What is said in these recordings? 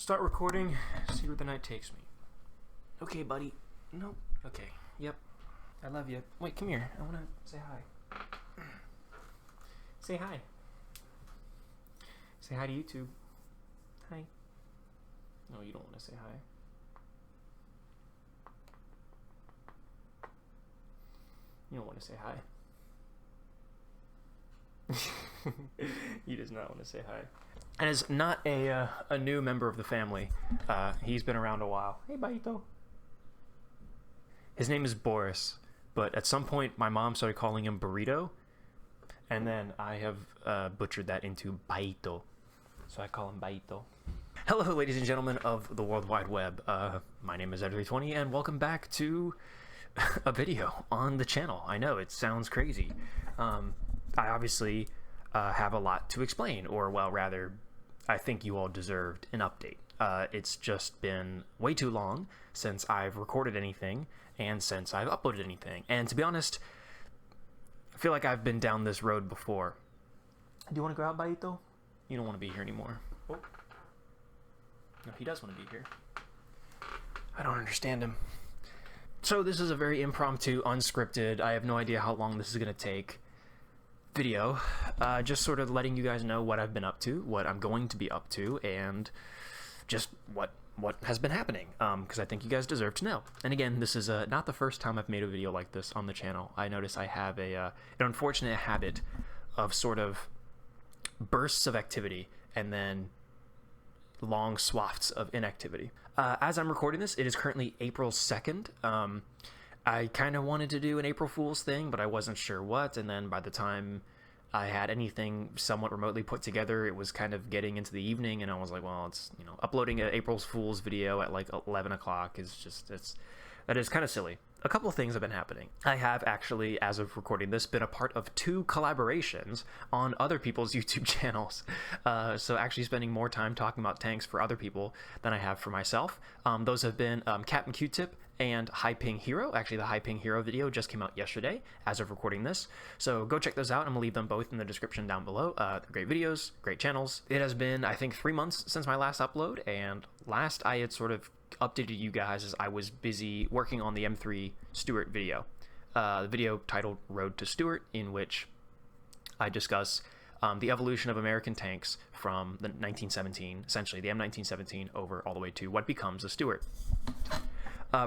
Start recording, see where the night takes me. Okay, buddy. Nope. Okay. Yep. I love you. Wait, come here. I want to say hi. Say hi. Say hi to YouTube. Hi. No, you don't want to say hi. You don't want to say hi. He does not want to say hi. And is not a new member of the family. He's been around a while. Hey, Baito. His name is Boris, but at some point my mom started calling him Burrito, and then I have butchered that into Baito, so I call him Baito. Hello, ladies and gentlemen of the World Wide Web. My name is Ed320, and welcome back to a video on the channel. I know, it sounds crazy. I obviously have a lot to explain, or well, rather, I think you all deserved an update. It's just been way too long since I've recorded anything and since I've uploaded anything. And to be honest, I feel like I've been down this road before. Do you want to go out, Baito? You don't want to be here anymore. Oh. No, he does want to be here. I don't understand him. So this is a very impromptu, unscripted, I have no idea how long this is going to take video, just sort of letting you guys know what I've been up to, what I'm going to be up to, and just what has been happening, because I think you guys deserve to know. And again, this is not the first time I've made a video like this on the channel. I notice I have an unfortunate habit of sort of bursts of activity and then long swaths of inactivity. As I'm recording this, it is currently April 2nd. I kind of wanted to do an April Fool's thing, but I wasn't sure what, and then by the time I had anything somewhat remotely put together, it was kind of getting into the evening, and I was like, well, it's, you know, uploading an April Fool's video at like 11 o'clock is just, that is kind of silly. A couple of things have been happening. I have actually, as of recording this, been a part of 2 collaborations on other people's YouTube channels. So actually spending more time talking about tanks for other people than I have for myself. Those have been Captain Q-Tip and High Ping Hero. Actually, the High Ping Hero video just came out yesterday as of recording this. So go check those out. I'm going to leave them both in the description down below. They're great videos, great channels. It has been, I think, 3 months since my last upload, and last I had sort of updated you guys as I was busy working on the M3 Stuart video. The video titled Road to Stuart, in which I discuss the evolution of American tanks from the 1917, essentially the M1917, over all the way to what becomes a Stuart.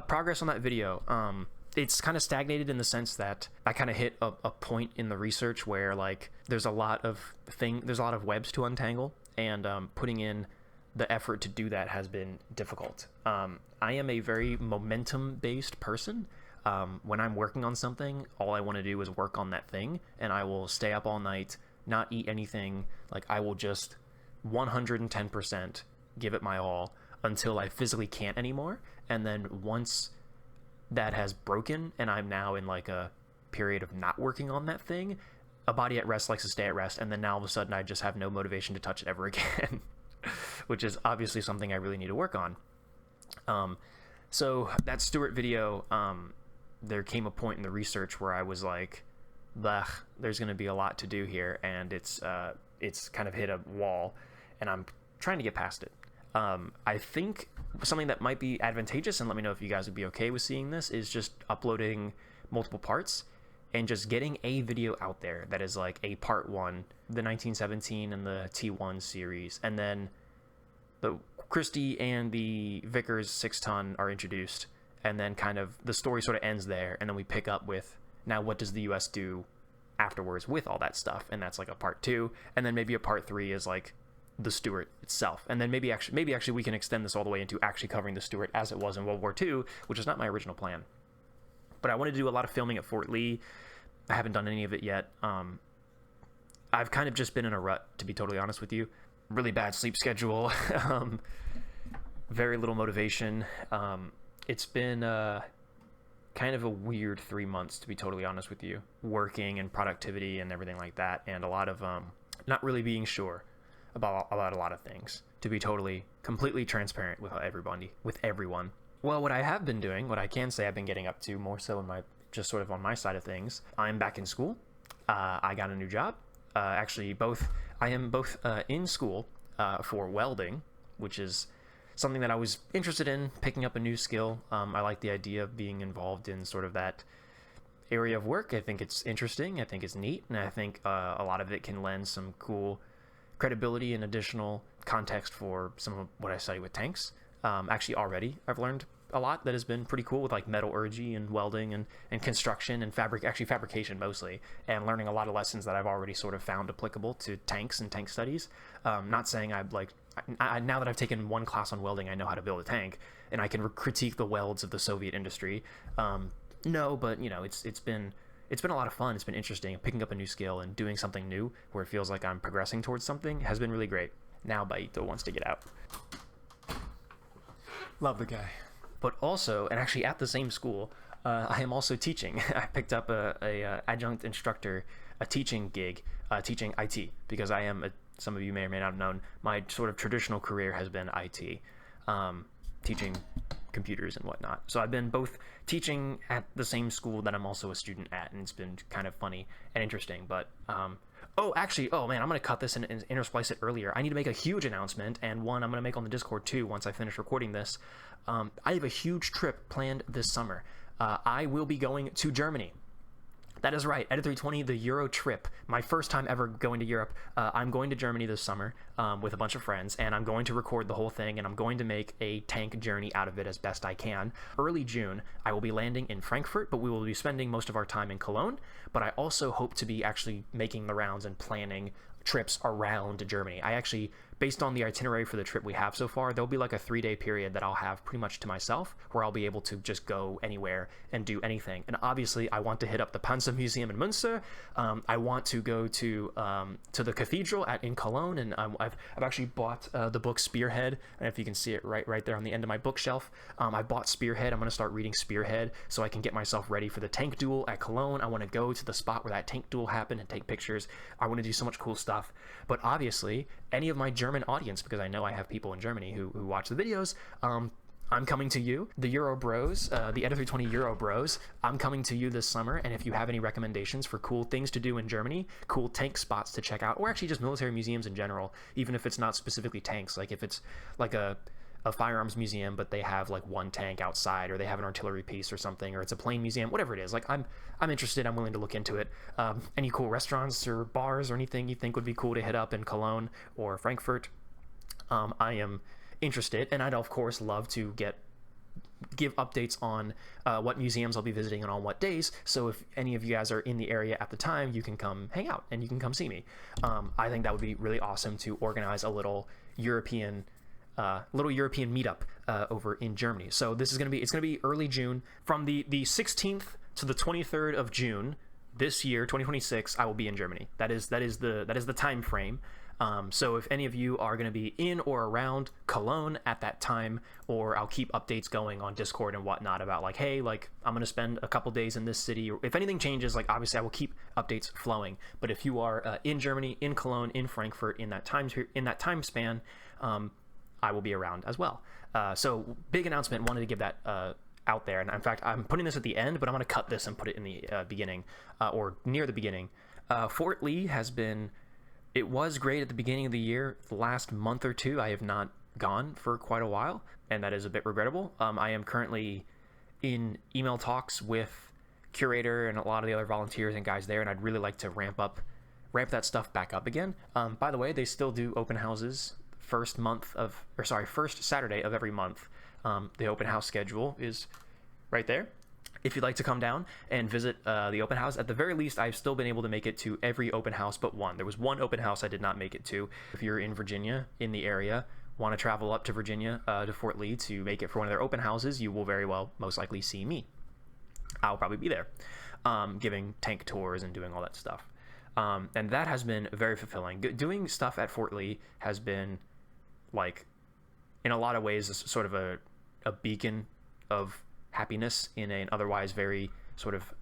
Progress on that video, it's kind of stagnated in the sense that I kind of hit a point in the research where like there's a lot of webs to untangle, and putting in the effort to do that has been difficult. I am a very momentum-based person. When I'm working on something, all I want to do is work on that thing, and I will stay up all night, not eat anything. Like, I will just 110% give it my all until I physically can't anymore. And then once that has broken and I'm now in like a period of not working on that thing, a body at rest likes to stay at rest, and then now all of a sudden I just have no motivation to touch it ever again. Which is obviously something I really need to work on. So that Stuart video, there came a point in the research where I was like, blech, there's going to be a lot to do here, and it's kind of hit a wall, and I'm trying to get past it. I think something that might be advantageous, and let me know if you guys would be okay with seeing this, is just uploading multiple parts and just getting a video out there that is like a part 1, the 1917 and the T1 series, and then the Christie and the Vickers 6-ton are introduced, and then kind of the story sort of ends there, and then we pick up with, now what does the US do afterwards with all that stuff, and that's like a part 2, and then maybe a part 3 is like the Stuart itself, and then maybe actually we can extend this all the way into actually covering the Stuart as it was in World War II, which is not my original plan. But I wanted to do a lot of filming at Fort Lee. I haven't done any of it yet. I've kind of just been in a rut, to be totally honest with you. Really bad sleep schedule, very little motivation. It's been kind of a weird 3 months, to be totally honest with you. Working and productivity and everything like that, and a lot of not really being sure about a lot of things, to be completely transparent with everyone. Well, what I have been doing, what I can say I've been getting up to more so in just sort of on my side of things, I'm back in school. I got a new job. Actually, I am both in school for welding, which is something that I was interested in, picking up a new skill. I like the idea of being involved in sort of that area of work. I think it's interesting. I think it's neat, and I think a lot of it can lend some cool credibility and additional context for some of what I study with tanks. Actually, already I've learned a lot that has been pretty cool with like metallurgy and welding and construction and fabrication mostly, and learning a lot of lessons that I've already sort of found applicable to tanks and tank studies. Not saying now that I've taken one class on welding, I know how to build a tank and I can critique the welds of the Soviet industry. No, but you know, it's been a lot of fun. It's been interesting. Picking up a new skill and doing something new where it feels like I'm progressing towards something has been really great. Now Baito wants to get out. Love the guy. But also, and actually at the same school, I am also teaching. I picked up a adjunct instructor, a teaching gig, teaching IT, because I am, some of you may or may not have known, my sort of traditional career has been IT, teaching computers and whatnot. So I've been both teaching at the same school that I'm also a student at, and it's been kind of funny and interesting. But oh man, I'm gonna cut this and intersplice it earlier. I need to make a huge announcement, and one I'm gonna make on the Discord too once I finish recording this. I have a huge trip planned this summer. I will be going to Germany. That is right, Edit 320, the Euro trip. My first time ever going to Europe. I'm going to Germany this summer with a bunch of friends, and I'm going to record the whole thing, and I'm going to make a tank journey out of it as best I can. Early June, I will be landing in Frankfurt, but we will be spending most of our time in Cologne. But I also hope to be actually making the rounds and planning trips around Germany. I actually, based on the itinerary for the trip we have so far, there'll be like a 3-day period that I'll have pretty much to myself, where I'll be able to just go anywhere and do anything. And obviously, I want to hit up the Panzer Museum in Münster. I want to go to the cathedral in Cologne, and I've actually bought the book Spearhead. I don't know if you can see it right there on the end of my bookshelf. I bought Spearhead. I'm going to start reading Spearhead so I can get myself ready for the tank duel at Cologne. I want to go to the spot where that tank duel happened and take pictures. I want to do so much cool stuff. But obviously, any of my German audience, because I know I have people in Germany who watch the videos, I'm coming to you, the Euro Bros, the Edit 320 Euro Bros. I'm coming to you this summer, and if you have any recommendations for cool things to do in Germany, cool tank spots to check out, or actually just military museums in general, even if it's not specifically tanks, like if it's like a firearms museum, but they have like one tank outside, or they have an artillery piece or something, or it's a plane museum, whatever it is. Like I'm interested. I'm willing to look into it. Any cool restaurants or bars or anything you think would be cool to hit up in Cologne or Frankfurt, I am interested. And I'd of course love to give updates on what museums I'll be visiting and on what days. So if any of you guys are in the area at the time, you can come hang out and you can come see me. I think that would be really awesome to organize a little European meetup over in Germany. So it's gonna be early June, from the 16th to the 23rd of June this year, 2026. I will be in Germany. That is the time frame. So if any of you are going to be in or around Cologne at that time, or I'll keep updates going on Discord and whatnot about like, hey, like I'm going to spend a couple days in this city, or if anything changes, like obviously I will keep updates flowing. But if you are in Germany, in Cologne, in Frankfurt, in that time span, I will be around as well. So big announcement. Wanted to give that out there. And in fact, I'm putting this at the end, but I'm going to cut this and put it in the beginning, or near the beginning. Fort Lee it was great at the beginning of the year. The last month or two, I have not gone for quite a while, and that is a bit regrettable. I am currently in email talks with Curator and a lot of the other volunteers and guys there, and I'd really like to ramp that stuff back up again. By the way, they still do open houses first Saturday of every month. The open house schedule is right there. If you'd like to come down and visit the open house, at the very least, I've still been able to make it to every open house but one. There was one open house I did not make it to. If you're in Virginia, in the area, want to travel up to Virginia, to Fort Lee to make it for one of their open houses, you will very well most likely see me. I'll probably be there, giving tank tours and doing all that stuff. And that has been very fulfilling. Doing stuff at Fort Lee has been, like, in a lot of ways, sort of a beacon of happiness in an otherwise very sort of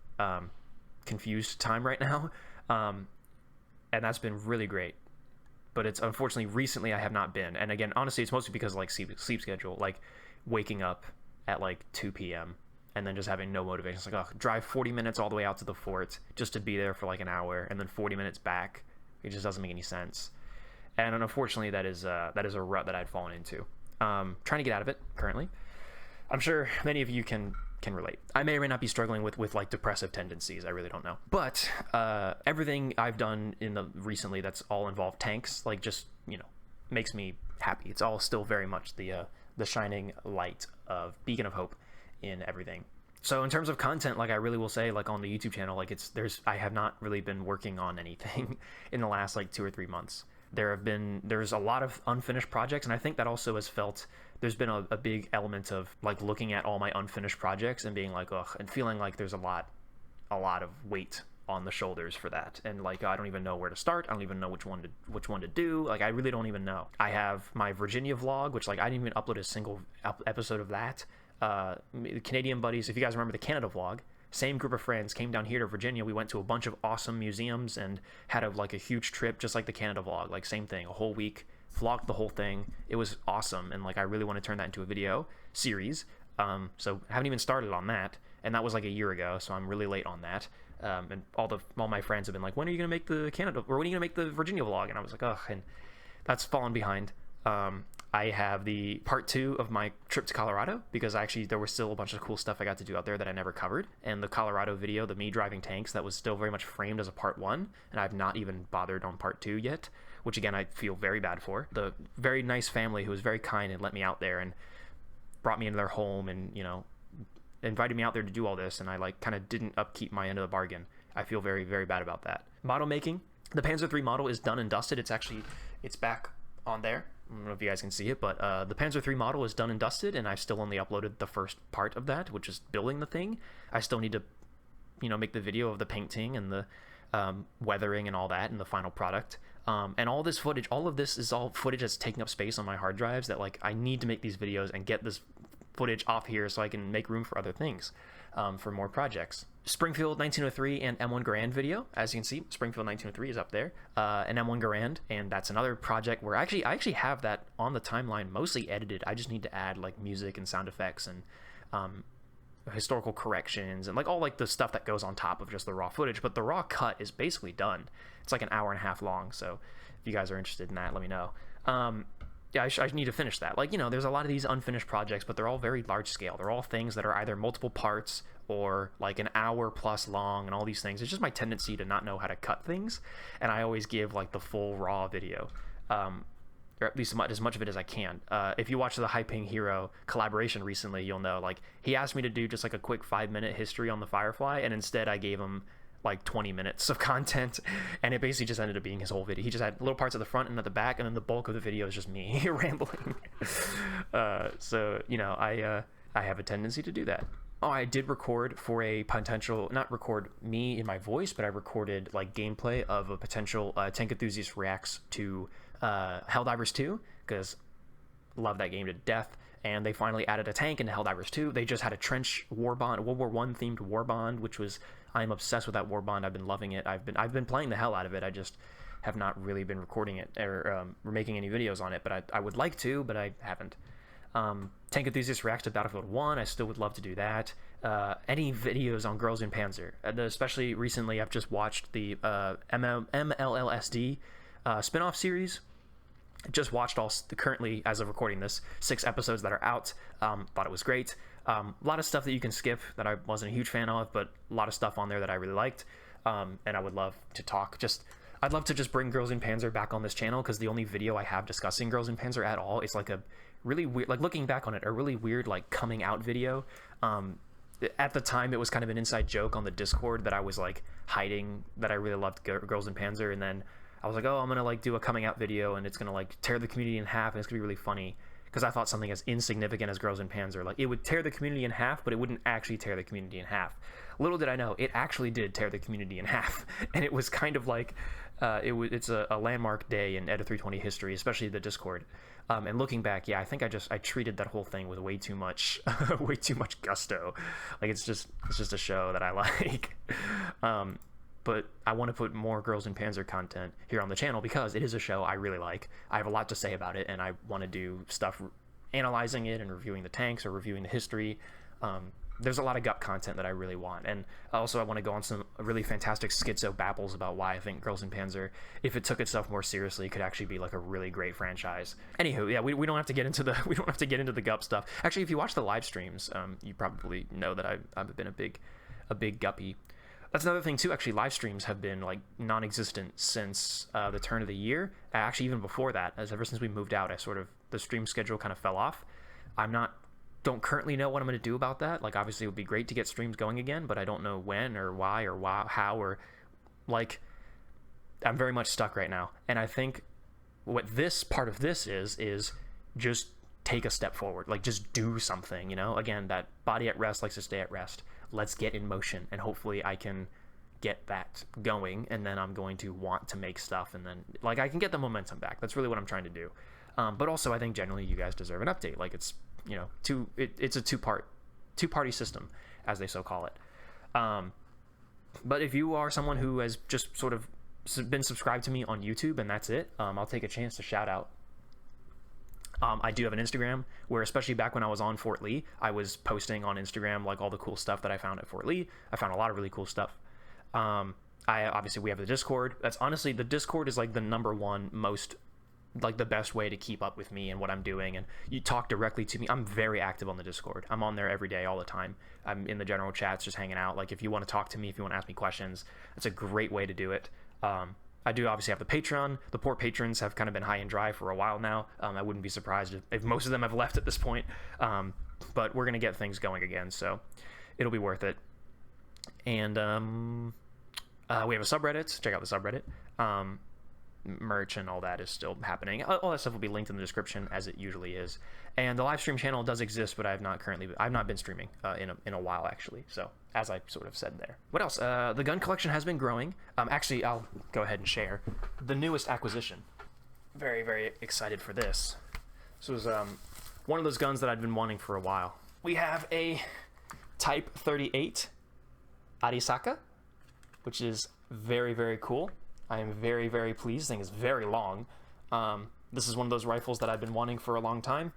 confused time right now, and that's been really great. But it's unfortunately recently I have not been, and again, honestly, it's mostly because of like sleep schedule, like waking up at like 2 p.m. and then just having no motivation. It's like, oh, drive 40 minutes all the way out to the fort just to be there for like an hour, and then 40 minutes back. It just doesn't make any sense. And unfortunately, that is a rut that I'd fallen into. Trying to get out of it currently. I'm sure many of you can relate. I may or may not be struggling with like depressive tendencies. I really don't know. But everything I've done recently that's all involved tanks, like just, you know, makes me happy. It's all still very much the shining light of beacon of hope in everything. So in terms of content, like I really will say, like on the YouTube channel, like I have not really been working on anything in the last like 2 or 3 months. There's a lot of unfinished projects, and I think that also has felt, there's been a big element of like looking at all my unfinished projects and being like, ugh, and feeling like there's a lot of weight on the shoulders for that, and like I don't even know where to start. I don't even know which one to do. Like I really don't even know. I have my Virginia vlog, which like I didn't even upload a single episode of that. The Canadian buddies, if you guys remember the Canada vlog, same group of friends came down here to Virginia. We went to a bunch of awesome museums and had a huge trip, just like the Canada vlog, like same thing, a whole week, vlogged the whole thing. It was awesome, and like I really want to turn that into a video series. So I haven't even started on that, and that was like a year ago, so I'm really late on that. And all my friends have been like, when are you gonna make the Canada, or when are you gonna make the Virginia vlog? And I was like, ugh, and that's fallen behind. I have the part 2 of my trip to Colorado, because actually there was still a bunch of cool stuff I got to do out there that I never covered. And the Colorado video, the me driving tanks, that was still very much framed as a part 1, and I've not even bothered on part 2 yet, which again, I feel very bad for. The very nice family who was very kind and let me out there and brought me into their home and, you know, invited me out there to do all this, and I like kind of didn't upkeep my end of the bargain. I feel very, very bad about that. Model making, the Panzer III model is done and dusted. It's back on there. I don't know if you guys can see it, but the Panzer III model is done and dusted, and I've still only uploaded the first part of that, which is building the thing. I still need to, you know, make the video of the painting and the weathering and all that and the final product. And all this footage, all of this is all footage that's taking up space on my hard drives that like I need to make these videos and get this footage off here so I can make room for other things, for more projects. Springfield 1903 and M1 Garand video, as you can see, Springfield 1903 is up there, and M1 Garand, and that's another project where I actually have that on the timeline mostly edited. I just need to add like music and sound effects and historical corrections and like all like the stuff that goes on top of just the raw footage, but the raw cut is basically done. It's like an hour and a half long, so if you guys are interested in that, let me know. Yeah, I need to finish that. Like, you know, there's a lot of these unfinished projects, but they're all very large scale. They're all things that are either multiple parts or like an hour plus long and all these things. It's just my tendency to not know how to cut things, and I always give like the full raw video, or at least as much of it as I can. If you watch the Hyping Hero collaboration recently, you'll know like he asked me to do just like a quick 5-minute history on the Firefly, and instead I gave him like 20 minutes of content, and it basically just ended up being his whole video. He just had little parts at the front and at the back, and then the bulk of the video is just me rambling. So, you know, I have a tendency to do that. Oh, I did record for a potential, not record me in my voice, but I recorded like gameplay of a potential Tank Enthusiast reacts to Helldivers 2, because love that game to death. And they finally added a tank into Helldivers 2. They just had a trench war bond, World War I themed war bond, which was, I'm obsessed with that war bond. I've been loving it. I've been playing the hell out of it. I just have not really been recording it or making any videos on it, but I would like to, but I haven't. Tank Enthusiast reacts to Battlefield 1. I still would love to do that. Any videos on Girls in Panzer, especially recently. I've just watched the MLLSD spin-off series. Just watched currently, as of recording this, 6 episodes that are out. Thought it was great. A lot of stuff that you can skip that I wasn't a huge fan of, but a lot of stuff on there that I really liked. And I would love to talk. I'd love to just bring Girls in Panzer back on this channel, because the only video I have discussing Girls in Panzer at all is like a really weird, like looking back on it, a really weird like coming out video. At the time, it was kind of an inside joke on the Discord that I was like hiding that I really loved Girls in Panzer, and then I was like, oh, I'm gonna like do a coming out video, and it's gonna like tear the community in half, and it's gonna be really funny, because I thought something as insignificant as Girls in Panzer, like it would tear the community in half, but it wouldn't actually tear the community in half. Little did I know, it actually did tear the community in half, and it was kind of like it's a landmark day in Edda 320 history, especially the Discord. And looking back, yeah, I think I treated that whole thing with way too much gusto. Like it's just a show that I like. But I want to put more Girls in Panzer content here on the channel, because it is a show I really like. I have a lot to say about it, and I want to do stuff analyzing it and reviewing the tanks or reviewing the history. there's a lot of gut content that I really want. And also I want to go on some really fantastic schizo babbles about why I think Girls and Panzer, if it took itself more seriously, could actually be like a really great franchise. Anywho, yeah, we don't have to get into the gup stuff. Actually, if you watch the live streams, you probably know that I've been a big guppy. That's another thing too. Actually, live streams have been like non-existent since the turn of the year. Actually, even before that, as ever since we moved out, the stream schedule kind of fell off. Don't currently know what I'm going to do about that. Like, obviously it would be great to get streams going again, but I don't know when or why or how, or like, I'm very much stuck right now. And I think what this part of this is just take a step forward, like just do something, you know? Again, that body at rest likes to stay at rest. Let's get in motion, and hopefully I can get that going, and then I'm going to want to make stuff, and then like I can get the momentum back. That's really what I'm trying to do. But also I think generally you guys deserve an update. Like, it's, you know, it's a two-party system, as they so call it. But if you are someone who has just sort of been subscribed to me on YouTube and that's it, I'll take a chance to shout out. I do have an Instagram where, especially back when I was on Fort Lee, I was posting on Instagram like all the cool stuff that I found at Fort Lee. I found a lot of really cool stuff. Obviously we have the Discord. That's honestly, the Discord is like the number one most, like the best way to keep up with me and what I'm doing, and you talk directly to me. I'm very active on the Discord. I'm on there every day, all the time. I'm in the general chats, just hanging out. Like, if you want to talk to me, if you want to ask me questions, it's a great way to do it. I do obviously have the Patreon. The poor patrons have kind of been high and dry for a while now. I wouldn't be surprised if most of them have left at this point. But we're going to get things going again, so it'll be worth it. And we have a subreddit. Check out the subreddit. Merch and all that is still happening. All that stuff will be linked in the description, as it usually is. And the live stream channel does exist, but I've not been streaming in a while, actually. So, as I sort of said there. What else? The gun collection has been growing. Actually, I'll go ahead and share the newest acquisition. Very, very excited for this. This was one of those guns that I'd been wanting for a while. We have a Type 38 Arisaka, which is very, very cool. I am very, very pleased. This thing is very long. This is one of those rifles that I've been wanting for a long time.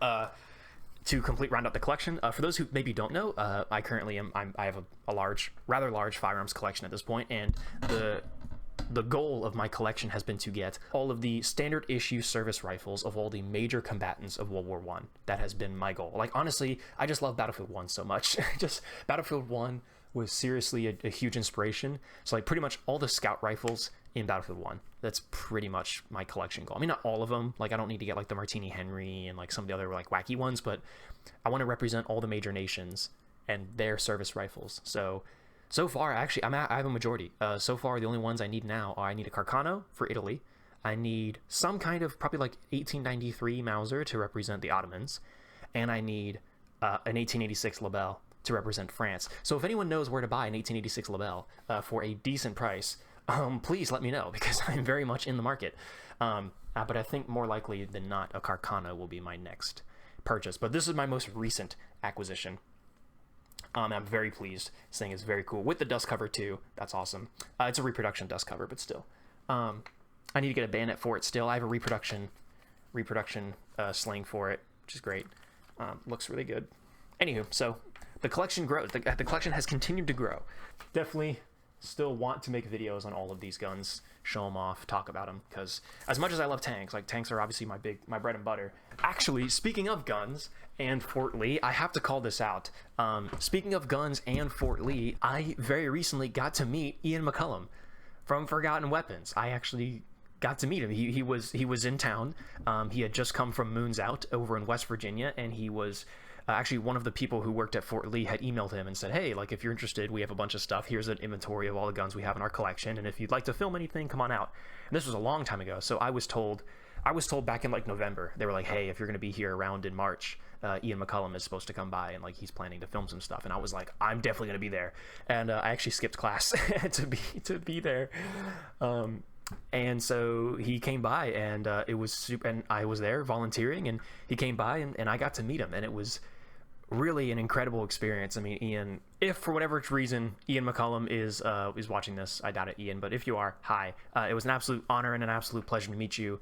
To round out the collection. For those who maybe don't know, I currently I have a rather large firearms collection at this point, and the goal of my collection has been to get all of the standard issue service rifles of all the major combatants of World War I. That has been my goal. Like, honestly, I just love Battlefield 1 so much. Just Battlefield 1 was seriously a huge inspiration. So like pretty much all the scout rifles in Battlefield 1, that's pretty much my collection goal. I mean, not all of them. Like, I don't need to get like the Martini Henry and like some of the other like wacky ones, but I want to represent all the major nations and their service rifles. So far, actually, I have a majority. So far, the only ones I need now are I need a Carcano for Italy. I need some kind of probably like 1893 Mauser to represent the Ottomans. And I need an 1886 Lebel to represent France. So if anyone knows where to buy an 1886 Lebel for a decent price, please let me know, because I'm very much in the market. But I think more likely than not, a Carcano will be my next purchase. But this is my most recent acquisition. I'm very pleased. This thing is very cool. With the dust cover too. That's awesome. It's a reproduction dust cover, but still. I need to get a bayonet for it still. I have a reproduction sling for it, which is great. Looks really good. Anywho, so the collection grows. The collection has continued to grow. Definitely still want to make videos on all of these guns, show them off, talk about them, because as much as I love tanks, like tanks are obviously my bread and butter. Actually, speaking of guns and Fort Lee, I have to call this out. Speaking of guns and Fort Lee, I very recently got to meet Ian McCollum from Forgotten Weapons. I actually got to meet him. He was in town. He had just come from Moons Out over in West Virginia, and he was actually one of the people who worked at Fort Lee had emailed him and said, hey, like, if you're interested, we have a bunch of stuff. Here's an inventory of all the guns we have in our collection, and if you'd like to film anything, come on out. And this was a long time ago, so I was told back in like November, they were like, hey, if you're going to be here around in March, Ian McCollum is supposed to come by, and like he's planning to film some stuff. And I was like, I'm definitely going to be there. And I actually skipped class to be there. And so he came by, and it was super, and I was there volunteering, and he came by, and I got to meet him, and it was really an incredible experience. I mean, Ian, if for whatever reason Ian McCollum is watching this, I doubt it, Ian, but if you are, hi. It was an absolute honor and an absolute pleasure to meet you.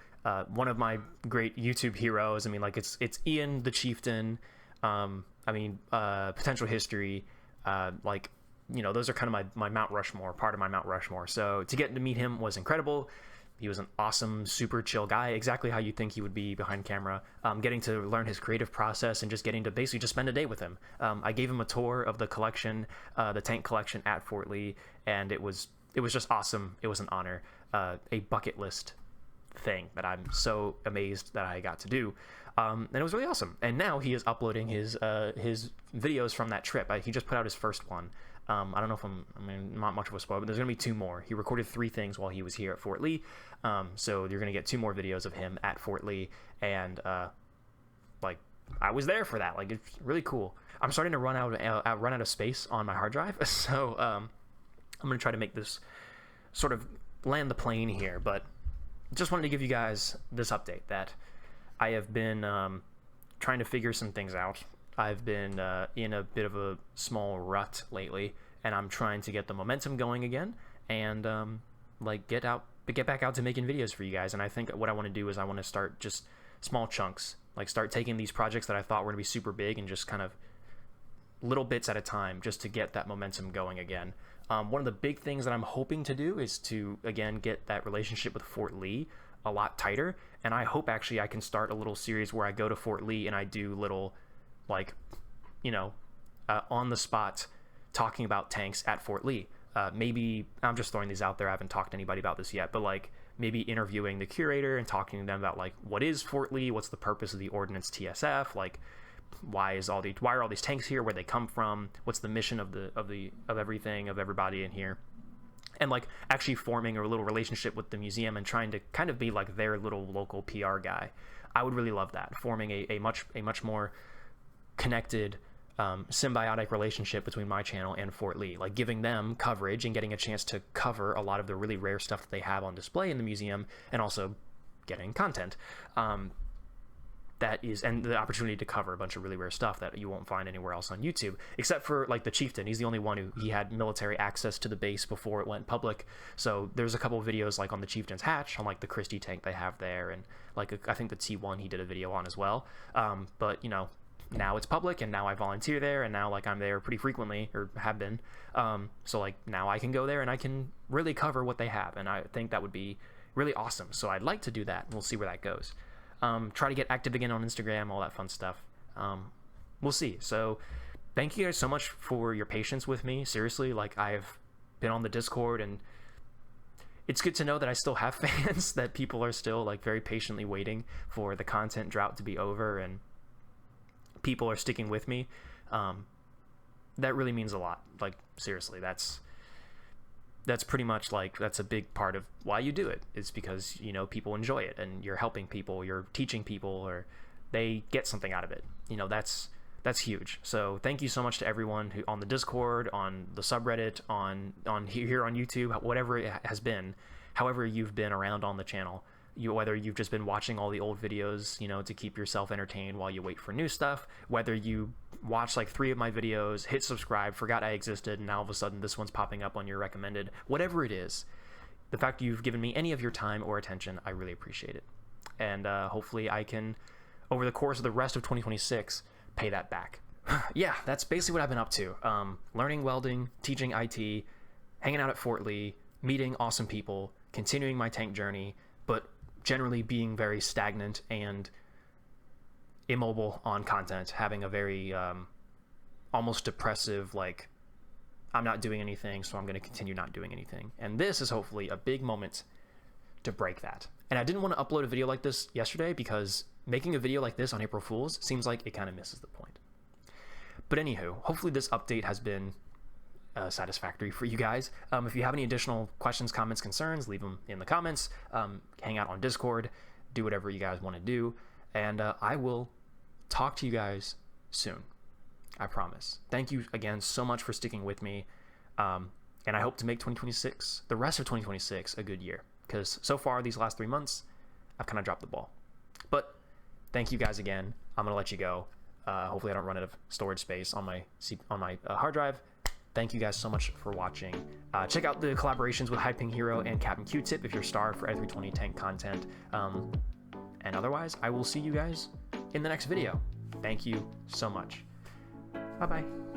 One of my great YouTube heroes. I mean, like, it's Ian the Chieftain. I I mean, potential history, like, you know, those are kind of my Mount Rushmore, part of my Mount Rushmore. So to get to meet him was incredible. He was an awesome, super chill guy, exactly how you think he would be behind camera. Getting to learn his creative process and just getting to basically just spend a day with him. I gave him a tour of the collection, the tank collection at Fort Lee, and it was just awesome. It was an honor, a bucket list thing that I'm so amazed that I got to do. And it was really awesome. And now he is uploading his videos from that trip. He just put out his first one. I don't know if not much of a spoiler, but there's going to be 2 more. He recorded 3 things while he was here at Fort Lee. So you're going to get 2 more videos of him at Fort Lee. And, like, I was there for that. Like, it's really cool. I'm starting to run out of space on my hard drive. So, I'm going to try to make this sort of land the plane here. But just wanted to give you guys this update that I have been, trying to figure some things out. I've been in a bit of a small rut lately, and I'm trying to get the momentum going again, and like get back out to making videos for you guys. And I think what I want to do is I want to start just small chunks, like start taking these projects that I thought were going to be super big and just kind of little bits at a time, just to get that momentum going again. One of the big things that I'm hoping to do is to again get that relationship with Fort Lee a lot tighter, and I hope actually I can start a little series where I go to Fort Lee and I do little, like, you know, on the spot talking about tanks at Fort Lee. Maybe I'm just throwing these out there. I haven't talked to anybody about this yet, but like maybe interviewing the curator and talking to them about like what is Fort Lee, what's the purpose of the Ordnance TSF, like why are all these tanks here, where they come from, what's the mission of everything, of everybody in here, and like actually forming a little relationship with the museum and trying to kind of be like their little local PR guy. I would really love that, forming a much more connected, symbiotic relationship between my channel and Fort Lee, like giving them coverage and getting a chance to cover a lot of the really rare stuff that they have on display in the museum, and also getting content and the opportunity to cover a bunch of really rare stuff that you won't find anywhere else on YouTube, except for like the Chieftain. He's the only one he had military access to the base before it went public. So there's a couple of videos like on the Chieftain's hatch, on like the Christie tank they have there, and like I think the T1 he did a video on as well. But you know, now it's public, and now I volunteer there, and now like I'm there pretty frequently, or have been. So like now I can go there and I can really cover what they have, and I think that would be really awesome. So I'd like to do that, and we'll see where that goes. Try to get active again on Instagram, all that fun stuff. We'll see. So thank you guys so much for your patience with me. Seriously, like I've been on the Discord, and it's good to know that I still have fans, that people are still like very patiently waiting for the content drought to be over, and people are sticking with me. That really means a lot. Like seriously, that's pretty much like, that's a big part of why you do it. It's because, you know, people enjoy it, and you're helping people, you're teaching people, or they get something out of it. You know, that's huge. So thank you so much to everyone who on the Discord, on the subreddit, on here on YouTube, whatever it has been, however you've been around on the channel. Whether you've just been watching all the old videos, you know, to keep yourself entertained while you wait for new stuff, whether you watch like 3 of my videos, hit subscribe, forgot I existed, and now all of a sudden this one's popping up on your recommended, whatever it is, the fact you've given me any of your time or attention, I really appreciate it. And hopefully I can, over the course of the rest of 2026, pay that back. Yeah, that's basically what I've been up to. Learning welding, teaching IT, hanging out at Fort Lee, meeting awesome people, continuing my tank journey, but generally being very stagnant and immobile on content, having a very almost depressive, like, I'm not doing anything, so I'm going to continue not doing anything. And this is hopefully a big moment to break that. And I didn't want to upload a video like this yesterday, because making a video like this on April Fool's seems like it kind of misses the point. But anywho, hopefully this update has been satisfactory for you guys. If you have any additional questions, comments, concerns, leave them in the comments. Hang out on Discord, do whatever you guys want to do, and I will talk to you guys soon. I promise. Thank you again so much for sticking with me, and I hope to make 2026, the rest of 2026, a good year, because so far these last 3 months I've kind of dropped the ball. But thank you guys again. I'm gonna let you go. Hopefully I don't run out of storage space on my hard drive. Thank you guys so much for watching. Check out the collaborations with Hyping Hero and Captain Q-Tip if you're starved for A320 tank content. And otherwise, I will see you guys in the next video. Thank you so much. Bye bye.